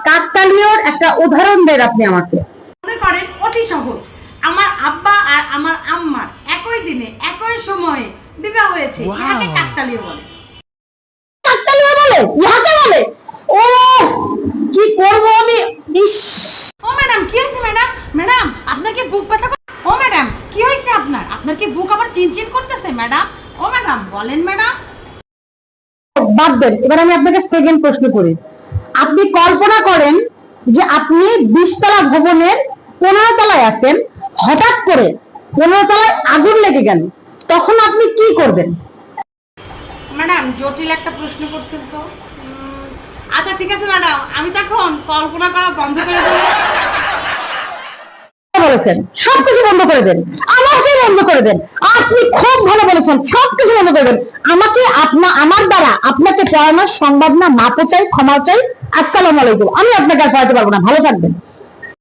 কাকতালীয়র একটা উদাহরণ দেন আপনি আমাকে। মনে করেন অতি সহজ, আমার আব্বা আর আমার আম্মার একই দিনে একই সময়ে বিবাহ হয়েছে, ইহাকে কাকতালীয় বলে। কাকতালীয় বলে? ইহাকে বলে? ও কি করব আমি। ও ম্যাডাম কি হয়েছে ম্যাডাম? ম্যাডাম আপনার কি বুক ব্যথা করে? ও ম্যাডাম কি হয়েছে আপনার? আপনার কি বুক আবার চিনচিন করতেছে ম্যাডাম? ও ম্যাডাম বলেন ম্যাডাম। বাদ দেন, এবার আমি আপনাকে সেকেন্ড প্রশ্ন করি। আপনি কল্পনা করেন যে আপনি 20 তলা ভবনের 15 তলায় আছেন, হঠাৎ করে 15 তলায় আগুন লেগে গেল, তখন আপনি কি করবেন? ম্যাডাম জটিল একটা প্রশ্ন করছেন তো। আচ্ছা ঠিক আছে ম্যাডাম, আমি তখন কল্পনা করা বন্ধ করে দেবো। বলেছেন সবকিছু বন্ধ করে দেন, আমাকে বন্ধ করে দেন। আপনি খুব ভালো বলেছেন, সবকিছু বন্ধ করে দেন। আমাকে আমার দ্বারা আপনাকে পড়ানোর সংবাদ না, মাপও চাই, ক্ষমা চাই। আসসালামু আলাইকুম। আমি আপনাকে আর পড়াতে পারবো না, ভালো থাকবেন।